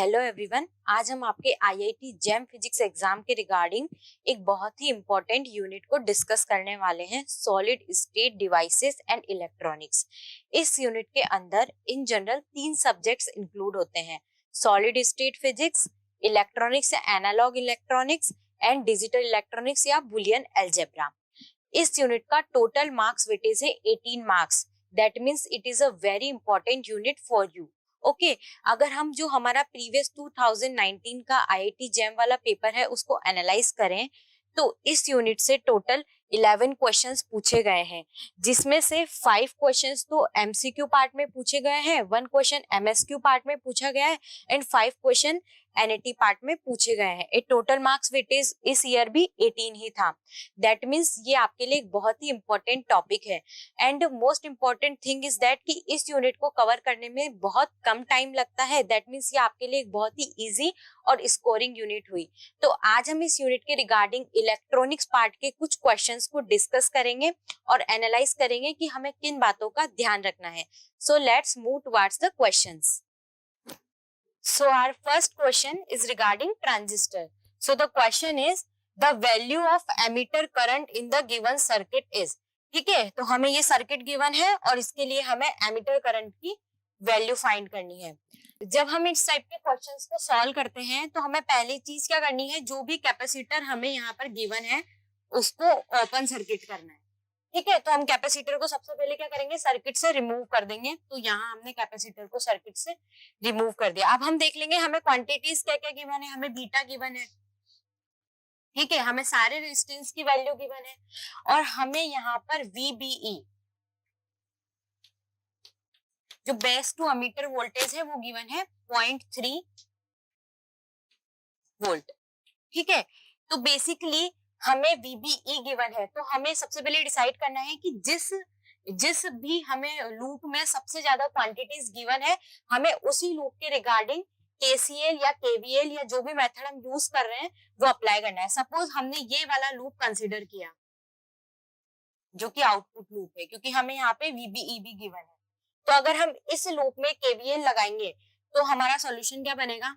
Hello everyone, आज हम आपके आईआईटी जेम फिजिक्स एग्जाम के रिगार्डिंग एक बहुत ही इम्पोर्टेंट यूनिट को डिस्कस करने वाले हैं, solid state devices and electronics. इस यूनिट के अंदर इन जनरल 3 सब्जेक्ट्स इंक्लूड होते हैं: सॉलिड स्टेट फिजिक्स, इलेक्ट्रॉनिक्स या analog electronics and digital electronics या बुलियन अलजेब्रा। इस यूनिट का टोटल मार्क्स वेटेज है 18 marks. That means it is a very important unit for you. Okay, अगर हम जो हमारा प्रीवियस 2019 का आईआईटी जेम वाला पेपर है उसको एनालाइज करें तो इस यूनिट से टोटल 11 क्वेश्चंस पूछे गए हैं, जिसमें से 5 क्वेश्चंस तो एमसीक्यू पार्ट में पूछे गए हैं, 1 क्वेश्चन एमएसक्यू पार्ट में पूछा गया है एंड 5 क्वेश्चन एनएटी पार्ट में पूछे गए हैं। ए टोटल मार्क्स वेटेज इस ईयर भी 18 ही था। दैट मीन्स ये आपके लिए एक बहुत ही इंपॉर्टेंट टॉपिक है and most important thing is that कि इस यूनिट को कवर करने में बहुत कम टाइम लगता है। दैट मीन्स ये आपके लिए एक बहुत ही इजी और स्कोरिंग यूनिट हुई। तो आज हम इस यूनिट के रिगार्डिंग इलेक्ट्रॉनिक्स पार्ट के कुछ क्वेश्चंस को डिस्कस करेंगे और एनालाइज करेंगे कि हमें किन बातों का ध्यान रखना है। So let's move towards the questions. So our first question is regarding transistor. So the question is the value of emitter current in the given circuit is. ठीक है, तो हमें ये सर्किट गिवन है और इसके लिए हमें एमिटर करंट की वैल्यू फाइंड करनी है। जब हम इस टाइप के क्वेश्चंस को सॉल्व करते हैं तो हमें पहली चीज क्या करनी है, जो भी कैपेसिटर हमें यहाँ पर गिवन है उसको ओपन सर्किट करना है। ठीक है, तो हम कैपेसिटर को सबसे पहले क्या करेंगे, सर्किट से रिमूव कर देंगे। तो यहाँ हमने कैपेसिटर को सर्किट से रिमूव कर दिया। अब हम देख लेंगे हमें क्वांटिटीज क्या क्या गिवन है। हमें बीटा गिवन है, ठीक है, हमें सारे रेजिस्टेंस की वैल्यू गिवन है और हमें यहाँ पर VBE जो बेस टू अमीटर वोल्टेज है वो गिवन है 0.3 वोल्ट। ठीक है, तो बेसिकली हमें VBE गिवन है, तो हमें सबसे पहले डिसाइड करना है कि जिस भी हमें लूप में सबसे ज्यादा क्वांटिटीज गिवन है हमें उसी लूप के रिगार्डिंग KCL या KVL या जो भी मेथड हम यूज कर रहे हैं वो अप्लाई करना है। सपोज हमने ये वाला लूप कंसीडर किया जो कि आउटपुट लूप है, क्योंकि हमें यहाँ पे VBE भी गिवन है। तो अगर हम इस लूप में KVL लगाएंगे तो हमारा सॉल्यूशन क्या बनेगा,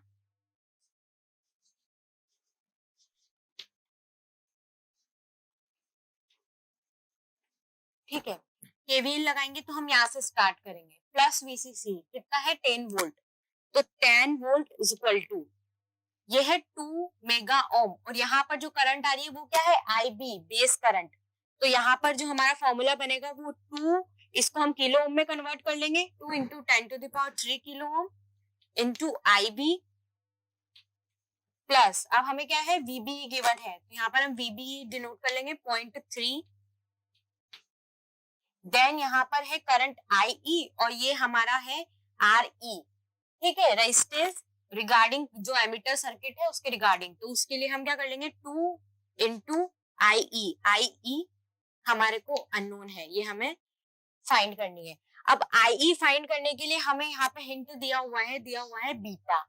ठीक है, KVL लगाएंगे तो हम यहाँ से स्टार्ट करेंगे। प्लस VCC कितना है 10 वोल्ट, तो 10 वोल्ट इज इक्वल टू ये है 2 मेगा ओम और यहाँ पर जो करंट आ रही है वो क्या है, IB बेस करंट। तो यहाँ पर जो हमारा फॉर्मूला बनेगा वो 2, इसको हम किलो ओम में कन्वर्ट कर लेंगे, 2 into 10⁻³ kilo ohm into IB plus, अब हमें क्या है VBE गिवन है तो यहाँ पर हम VBE डिनोट कर लेंगे 0.3। देन यहाँ पर है करंट IE और ये हमारा है RE। ठीक है, रेजिस्टेंस रिगार्डिंग जो एमिटर सर्किट है उसके रिगार्डिंग, तो उसके लिए हम क्या कर लेंगे 2 इंटू IE हमारे को अननोन है, ये हमें फाइंड करनी है। अब IE फाइंड करने के लिए हमें यहाँ पे हिंट दिया हुआ है बीटा।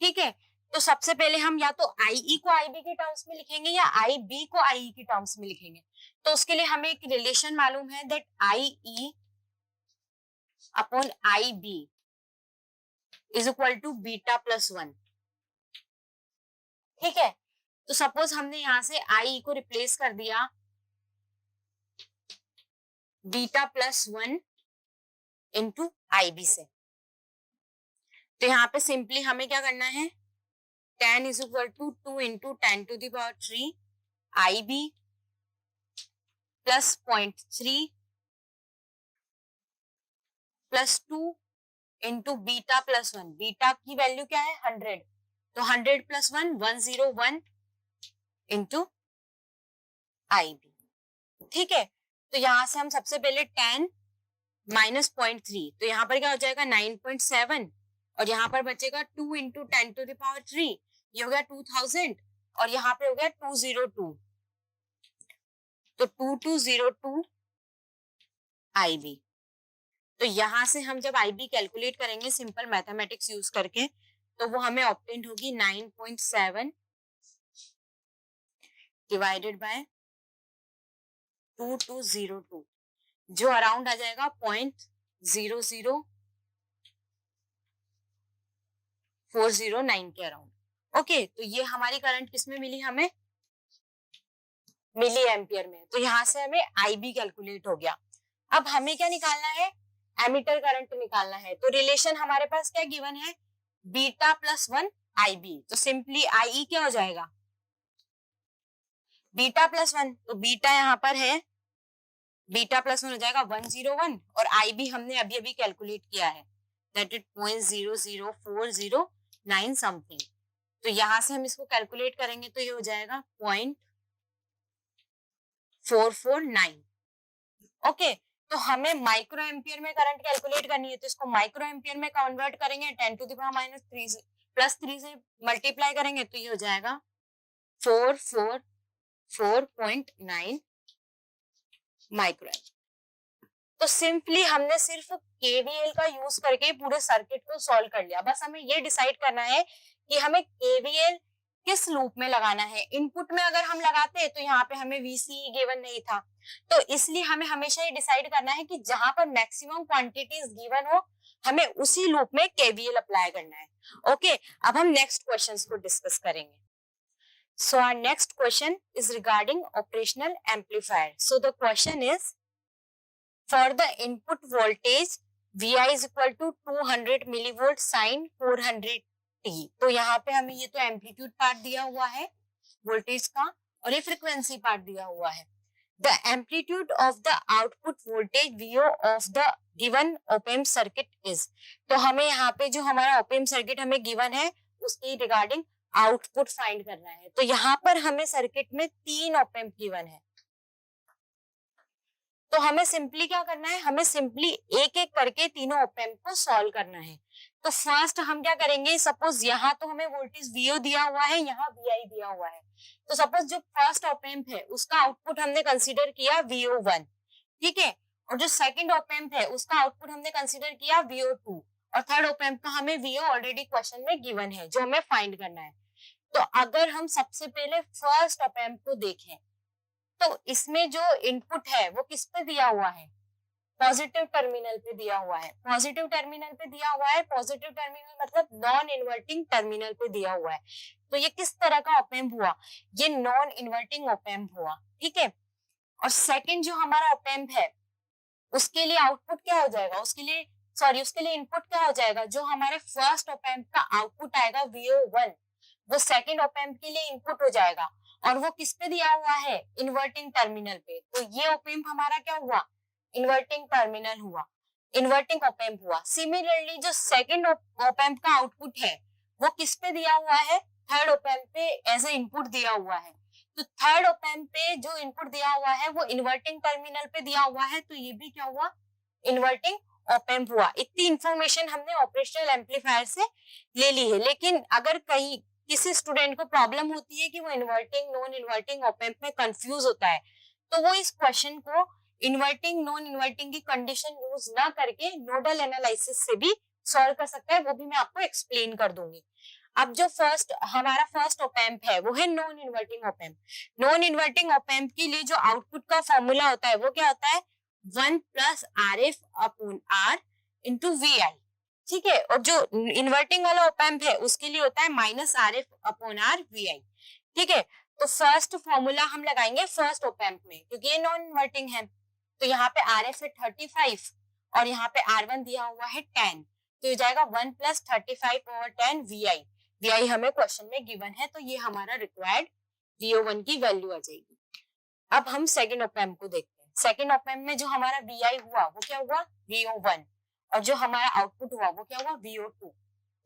ठीक है, तो सबसे पहले हम या तो IE को IB के टर्म्स में लिखेंगे या IB को IE के टर्म्स में लिखेंगे। तो उसके लिए हमें एक रिलेशन मालूम है that IE upon IB is equal to beta plus 1। ठीक है, तो सपोज हमने यहां से IE को रिप्लेस कर दिया बीटा प्लस 1 इंटू IB से, तो यहाँ पे सिंपली हमें क्या करना है, 10 is equal to 2 into 10⁻³ IB plus 0.3 plus 2 into beta plus 1। Beta की वैल्यू क्या है 100, तो 100 प्लस 1 101 इंटू IB। ठीक है, तो यहां से हम सबसे पहले 10 माइनस 0.3, तो यहाँ पर क्या हो जाएगा 9.7 और यहाँ पर बचेगा 2 इंटू 10⁻³, ये हो गया 2000 और यहाँ पे हो गया 202, तो 2202 IB। तो यहां से हम जब IB कैलकुलेट करेंगे सिंपल मैथमेटिक्स यूज करके तो वो हमें ऑब्टेन होगी 9.7 डिवाइडेड बाय 2202 जो अराउंड आ जाएगा 0.00 409 के अराउंड। ओके, तो ये हमारी करंट किसमें मिली हमें, मिली एम्पियर में। तो यहाँ से हमें IB कैलकुलेट हो गया। अब हमें क्या निकालना है, एमीटर करंट निकालना है। तो रिलेशन हमारे पास क्या गिवन है, बीटा प्लस 1 IB। तो सिंपली IE क्या हो जाएगा, बीटा प्लस 1। तो बीटा यहाँ पर है, बीटा प्लस 1 हो जाएगा 101, और IB हमने अभी अभी कैलकुलेट किया है, दैट इज 0.00409 समथिंग। तो यहां से हम इसको कैलकुलेट करेंगे तो ये हो जाएगा 0.449। ओके, तो हमें माइक्रो एम्पियर में करंट कैलकुलेट करनी है, तो इसको माइक्रो एम्पियर में कन्वर्ट करेंगे, 10⁻³ प्लस 3 से मल्टीप्लाई करेंगे तो ये हो जाएगा 444.9 माइक्रो एम्पियर। तो सिंपली हमने सिर्फ KVL का यूज करके पूरे सर्किट को सॉल्व कर लिया। बस हमें ये डिसाइड करना है कि हमें KVL किस लूप में लगाना है। इनपुट में अगर हम लगाते तो यहाँ पे हमें VCE गिवन नहीं था, तो इसलिए हमें हमेशा ये डिसाइड करना है कि जहां पर मैक्सिमम क्वांटिटीज गिवन हो हमें उसी लूप में KVL अप्लाई करना है। ओके, अब हम नेक्स्ट क्वेश्चंस को डिस्कस करेंगे। So our next question is regarding operational amplifier. So the question is, for the input voltage VI is equal to 200 millivolt sin 400t। तो यहाँ पे हमें ये तो एम्पलीट्यूड पार्ट दिया हुआ है वोल्टेज का, और ये फ्रीक्वेंसी पार्ट दिया हुआ है। The amplitude of the output voltage VO of the given op-amp circuit is। तो हमें यहाँ पे जो हमारा op-amp सर्किट हमें गिवन है उसकी रिगार्डिंग आउटपुट फाइंड करना है। तो यहाँ पर हमें सर्किट में 3 op-amp गिवन है, तो हमें सिंपली क्या करना है, हमें सिंपली एक एक करके तीनों op-amp को सॉल्व करना है। तो फर्स्ट हम क्या करेंगे, सपोज यहाँ तो हमें वोल्टेज VO दिया हुआ है, यहाँ VI दिया हुआ है। तो सपोज जो फर्स्ट op-amp है उसका आउटपुट हमने कंसीडर किया VO1, ठीक है, और जो सेकंड op-amp है उसका आउटपुट हमने कंसीडर किया VO2, और थर्ड op-amp का हमें VO ऑलरेडी क्वेश्चन में गिवन है जो हमें फाइंड करना है। तो अगर हम सबसे पहले फर्स्ट op-amp को देखें तो इसमें जो इनपुट है वो किस पे दिया हुआ है, पॉजिटिव टर्मिनल पे दिया हुआ है। पॉजिटिव टर्मिनल पे दिया हुआ है, पॉजिटिव टर्मिनल मतलब नॉन इन्वर्टिंग टर्मिनल पे दिया हुआ है। तो ये किस तरह का op-amp हुआ, ये नॉन इन्वर्टिंग op-amp हुआ, ठीक है। और सेकंड जो हमारा op-amp है उसके लिए आउटपुट क्या हो जाएगा, उसके लिए इनपुट क्या हो जाएगा, जो हमारे फर्स्ट op-amp का आउटपुट आएगा VO1 वो सेकंड op-amp के लिए इनपुट हो जाएगा, और वो किस पे दिया हुआ है, इन्वर्टिंग टर्मिनल पे। तो ये op-amp हमारा क्या हुआ, इन्वर्टिंग टर्मिनल हुआ, इन्वर्टिंग op-amp हुआ। सिमिलरली जो सेकंड op-amp का आउटपुट है वो किस पे दिया हुआ है, थर्ड op-amp पे एज ए इनपुट दिया हुआ है। तो थर्ड op-amp पे जो इनपुट दिया हुआ है वो इन्वर्टिंग टर्मिनल पे दिया हुआ है, तो ये भी क्या हुआ, इन्वर्टिंग op-amp हुआ। इतनी इंफॉर्मेशन हमने ऑपरेशनल एम्पलीफायर से ले ली है। लेकिन अगर कहीं किसी स्टूडेंट को प्रॉब्लम होती है कि वो इन्वर्टिंग नॉन इन्वर्टिंग op-amp में कंफ्यूज होता है, तो वो इस क्वेश्चन को इन्वर्टिंग नॉन इन्वर्टिंग की कंडीशन यूज ना करके नोडल एनालिसिस से भी सॉल्व कर सकता है, वो भी मैं आपको एक्सप्लेन कर दूंगी। अब जो हमारा फर्स्ट op-amp है वो है non inverting op-amp। Non inverting op-amp के लिए जो आउटपुट का फॉर्मूला होता है वो क्या होता है, 1 + RF/R × VI, ठीक है। और जो इन्वर्टिंग वाला op-amp है उसके लिए होता है -RF/R VI, ठीक है। तो फर्स्ट फॉर्मूला हम लगाएंगे फर्स्ट op-amp में, क्योंकि ये नॉन इन्वर्टिंग है। तो यहाँ पे RF है 35 और यहाँ पे R1 दिया हुआ है 10, तो ये जाएगा 1 + 35/10 VI। VI हमें क्वेश्चन में गिवन है, तो ये हमारा रिक्वायर्ड VO1 की वैल्यू आ जाएगी। अब हम सेकंड op-amp को देखते हैं। सेकंड op-amp में जो हमारा VI हुआ वो क्या हुआ, VO1, और जो हमारा आउटपुट हुआ वो क्या हुआ, VO2।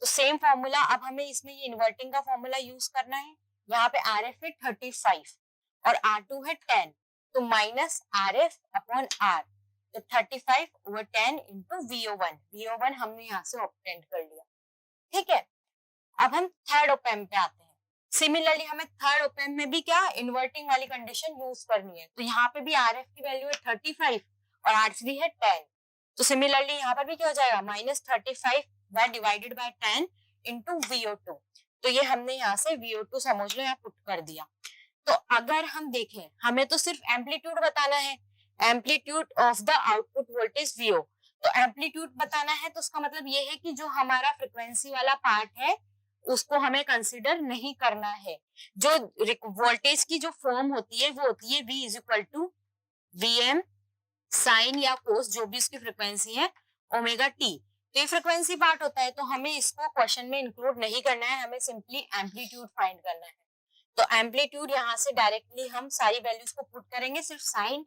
तो सेम फॉर्मूला अब हमें इसमें ये इन्वर्टिंग का फॉर्मूला यूज करना है। यहाँ पे RF है 35 और R2 है 10, तो -RF/R, तो 35/10 × VO1। VO1 हमने यहाँ से ऑब्टेन कर लिया, ठीक है। अब हम थर्ड op-amp पे आते हैं। सिमिलरली हमें थर्ड op-amp में भी क्या इन्वर्टिंग वाली कंडीशन यूज करनी है। तो यहाँ पे भी RF की वैल्यू है 35 और R3 है 10, तो सिमिलरली यहाँ पर भी क्या हो जाएगा, -35/10 × VO2। तो ये हमने यहाँ से VO2 समझ लो यहाँ पुट कर दिया। तो अगर हम देखें, हमें तो सिर्फ एम्पलीट्यूड बताना है, amplitude of the output voltage VO। तो एम्पलीट्यूड बताना है तो उसका मतलब ये है कि जो हमारा फ्रिक्वेंसी वाला पार्ट है उसको हमें कंसिडर नहीं करना है। जो वोल्टेज की जो फॉर्म होती है वो होती है V is equal to Vm sine या कोस, जो भी उसकी फ्रिक्वेंसी है, ओमेगा टी। तो ये फ्रिक्वेंसी पार्ट होता है, तो हमें इसको क्वेश्चन में इंक्लूड नहीं करना है, हमें सिंपली एम्पलीट्यूड फाइंड करना है। तो एम्पलीट्यूड यहाँ से डायरेक्टली हम सारी वैल्यूज को पुट करेंगे, सिर्फ साइन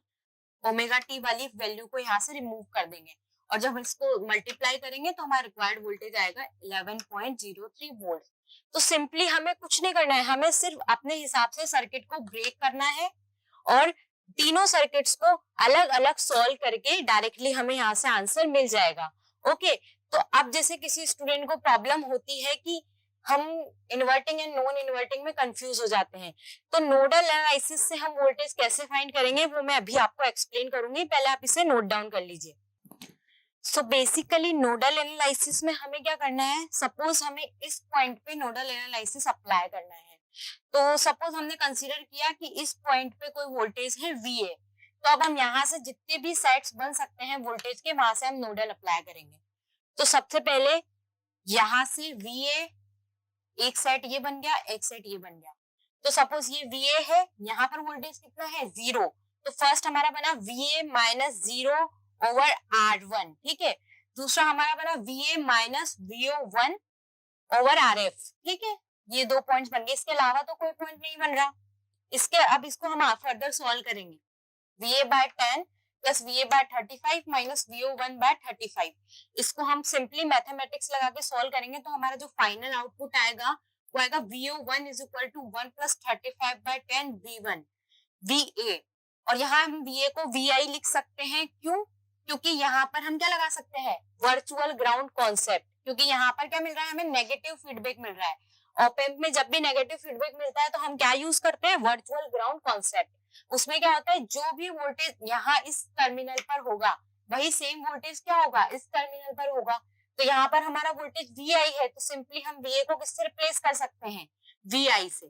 ओमेगा टी वाली वैल्यू को यहाँ से रिमूव कर देंगे, और जब इसको मल्टीप्लाई करेंगे तो हमारा रिक्वायर्ड वोल्टेज आएगा 11.03 वोल्ट। तो सिंपली हमें कुछ नहीं करना है, हमें सिर्फ अपने हिसाब से सर्किट को ब्रेक करना है और तीनों सर्किट्स को अलग अलग सॉल्व करके डायरेक्टली हमें यहाँ से आंसर मिल जाएगा। ओके, तो अब जैसे किसी स्टूडेंट को प्रॉब्लम होती है कि हम इन्वर्टिंग एंड नॉन इन्वर्टिंग में कंफ्यूज हो जाते हैं, तो नोडल एनालिसिस से हम वोल्टेज कैसे फाइंड करेंगे वो मैं अभी आपको एक्सप्लेन करूंगी, पहले आप इसे नोट डाउन कर लीजिए। सो बेसिकली नोडल एनालिसिस में हमें क्या करना है, सपोज हमें इस पॉइंट पे नोडल एनालिसिस अप्लाई करना है। तो सपोज हमने कंसीडर किया कि इस पॉइंट पे कोई वोल्टेज है VA, तो अब हम यहाँ से जितने भी सेट्स बन सकते हैं वोल्टेज के, वहां से हम नोडल अप्लाई करेंगे। तो सबसे पहले यहाँ से VA एक सेट ये बन गया, एक सेट ये बन गया। तो सपोज ये VA है, यहाँ पर वोल्टेज कितना है 0, तो फर्स्ट हमारा बना VA माइनस 0 ओवर R1, ठीक है। दूसरा हमारा बना VA minus VO1 over RF, ठीक है। ये 2 पॉइंट्स बन गए, इसके अलावा तो कोई पॉइंट नहीं बन रहा। अब इसको हम फर्दर सॉल्व करेंगे। VA by 10 plus VA by 35 minus VO1 by 35, इसको हम सिंपली मैथमेटिक्स लगा के सॉल्व करेंगे, तो हमारा जो फाइनल आउटपुट आएगा वो आएगा VO1 is equal to 1 plus 35 by 10 V1 VA। और यहाँ हम VA को VI लिख सकते हैं, क्यों? क्योंकि यहाँ पर हम क्या लगा सकते हैं, वर्चुअल ग्राउंड कॉन्सेप्ट, क्योंकि यहाँ पर क्या मिल रहा है, हमें नेगेटिव फीडबैक मिल रहा है। ऑप एम्प में जब भी नेगेटिव फीडबैक मिलता है तो हम क्या यूज करते हैं, वर्चुअल ग्राउंड कॉन्सेप्ट। उसमें क्या होता है, जो भी वोल्टेज यहाँ इस टर्मिनल पर होगा वही सेम वोल्टेज क्या होगा, इस टर्मिनल पर होगा। तो यहाँ पर हमारा वोल्टेज VI है, तो सिंपली हम VA को किससे रिप्लेस कर सकते हैं, VI से,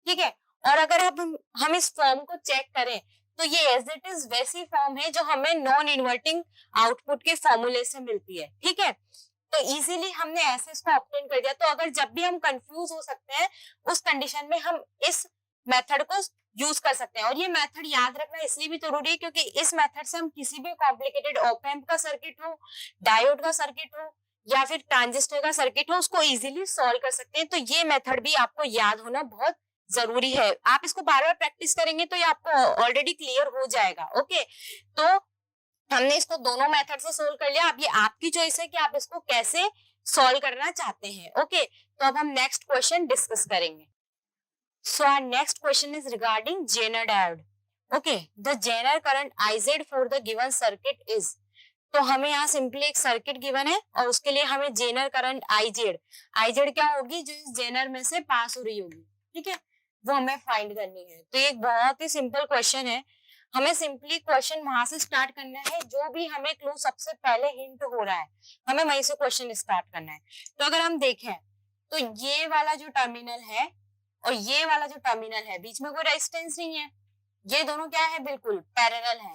ठीक है। और अगर अब हम इस फॉर्म को चेक करें तो ये एज इट इज वैसी फॉर्म है जो हमें नॉन इन्वर्टिंग आउटपुट के फॉर्मूले से मिलती है, ठीक है। तो इजीली हमने ऐसे इसको ऑब्टेन कर दिया। तो अगर जब भी हम कंफ्यूज हो सकते हैं उस कंडीशन में हम इस मेथड को यूज कर सकते हैं। और ये मेथड याद रखना इसलिए भी जरूरी है क्योंकि इस मेथड से हम किसी भी कॉम्प्लिकेटेड ऑप एम्प का सर्किट हो, डायोड का सर्किट हो या फिर ट्रांजिस्टर का सर्किट हो, उसको इजीली सॉल्व कर सकते हैं। तो ये मेथड भी आपको याद होना बहुत जरूरी है। आप इसको बार बार प्रैक्टिस करेंगे तो ये आपको ऑलरेडी क्लियर हो जाएगा। ओके, तो हमने इसको दोनों मेथड से सोल्व कर लिया। अब ये आपकी चॉइस है कि आप इसको कैसे सॉल्व करना चाहते हैं। ओके, तो अब हम नेक्स्ट क्वेश्चन डिस्कस करेंगे। So our next question is regarding zener diode. Okay, the zener current IZ for the given circuit is. तो हमें यहाँ सिंपली एक सर्किट गिवन है और उसके लिए हमें जेनर करंट IZ क्या होगी, जो इस जेनर में से पास हो रही होगी, ठीक है, वो हमें फाइंड करनी है। तो एक बहुत ही सिंपल क्वेश्चन है, हमें सिंपली क्वेश्चन वहां से स्टार्ट करना है, जो भी हमें क्लू सबसे पहले हिंट हो रहा है हमें वहीं से क्वेश्चन स्टार्ट करना है। तो अगर हम देखें तो ये वाला जो टर्मिनल है और ये वाला जो टर्मिनल है, बीच में कोई रेजिस्टेंस नहीं है, ये दोनों क्या है, बिल्कुल पैरेलल है,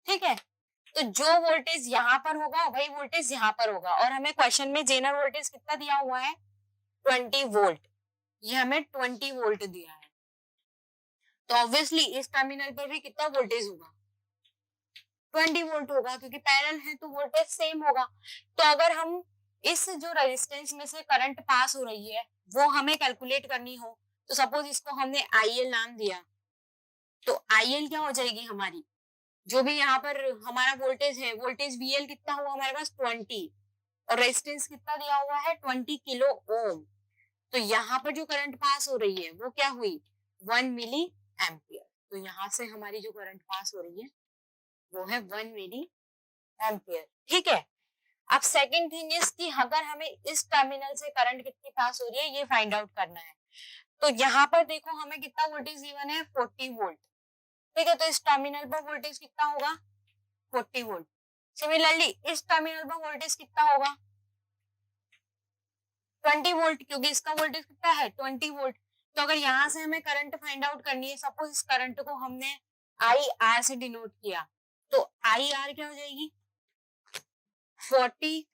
ठीक है। तो जो वोल्टेज यहाँ पर होगा वही वोल्टेज यहाँ पर होगा। और हमें क्वेश्चन में जेनर वोल्टेज कितना दिया हुआ है, 20 वोल्ट। ये हमें 20 वोल्ट दिया है, तो ऑब्वियसली इस टर्मिनल पर भी कितना वोल्टेज होगा, 20 वोल्ट होगा, क्योंकि पैरेलल है तो वोल्टेज सेम होगा। तो अगर हम इस जो रेजिस्टेंस में से करंट पास हो रही है वो हमें कैलकुलेट करनी हो, तो सपोज इसको हमने IL नाम दिया, तो IL क्या हो जाएगी हमारी, जो भी यहाँ पर हमारा वोल्टेज है, वोल्टेज VL कितना हुआ हमारे पास 20, और रेजिस्टेंस कितना दिया हुआ है 20 किलो ओम। तो यहाँ पर जो करंट पास हो रही है वो क्या हुई, 1 मिली एम्पियर। तो यहाँ से हमारी जो करंट पास हो रही है वो है 1 मिली एम्पियर, ठीक है। अब सेकंड थिंग इज कि अगर हमें इस टर्मिनल से करंट कितनी पास हो रही है ये फाइंड आउट करना है। तो यहाँ पर देखो हमें कितना वोल्टेज गिवन है, 40 वोल्ट, ठीक है। तो इस टर्मिनल पर वोल्टेज कितना होगा, 40 वोल्ट। सिमिलरली इस टर्मिनल पर वोल्टेज कितना होगा, 20 वोल्ट, क्योंकि इसका वोल्टेज कितना है 20 वोल्ट। तो अगर यहाँ से हमें करंट फाइंड आउट करनी है, सपोज इस करंट को हमने IR से डिनोट किया, तो IR क्या हो जाएगी 40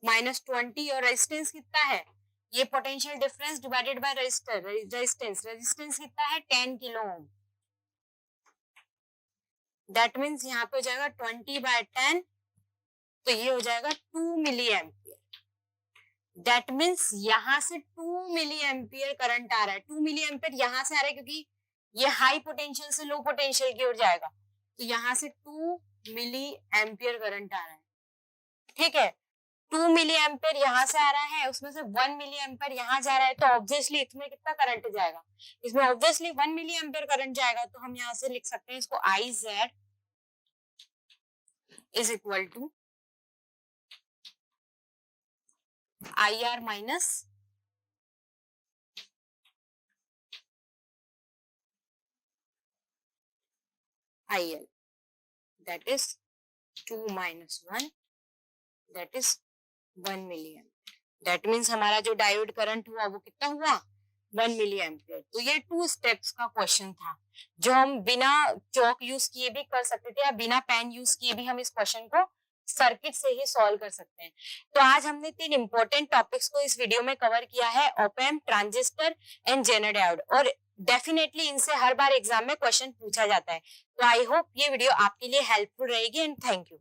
माइनस 20, और रेजिस्टेंस कितना है, ये potential difference divided by resistance कितना है 10 किलो ओम, दैट मीन्स यहाँ पे हो जाएगा 20/10, तो ये हो जाएगा 2 मिली एम्पियर। दैट मीन्स यहाँ से 2 मिली एम्पियर करंट आ रहा है। 2 मिली एम्पियर यहाँ से आ रहा है क्योंकि ये हाई पोटेंशियल से लो पोटेंशियल की ओर जाएगा, तो यहाँ से 2 मिली एम्पियर करंट आ रहा है। ठीक है, 2 मिली एम्पियर यहाँ से आ रहा है, उसमें से 1 मिली एम्पियर यहाँ जा रहा है, तो ऑब्वियसली इसमें कितना करंट जाएगा, इसमें ऑब्वियसली 1 मिली एम्पियर करंट जाएगा। तो हम यहाँ से लिख सकते हैं इसको IZ is equal to IR minus IL, that is 2 minus 1, that is 1 milli ampere. That means हमारा जो डायोड करंट हुआ वो कितना हुआ 1 मिली एम्पियर। तो ये 2 स्टेप्स का क्वेश्चन था जो हम बिना चौक यूज किए भी कर सकते थे या बिना पेन यूज किए भी हम इस क्वेश्चन को सर्किट से ही सॉल्व कर सकते हैं। तो आज हमने 3 इंपॉर्टेंट टॉपिक्स को इस वीडियो में कवर किया है, op amp, transistor and zener diode, और डेफिनेटली इनसे हर बार एग्जाम में क्वेश्चन पूछा जाता है। तो आई होप ये वीडियो आपके लिए हेल्पफुल रहेगी एंड थैंक यू।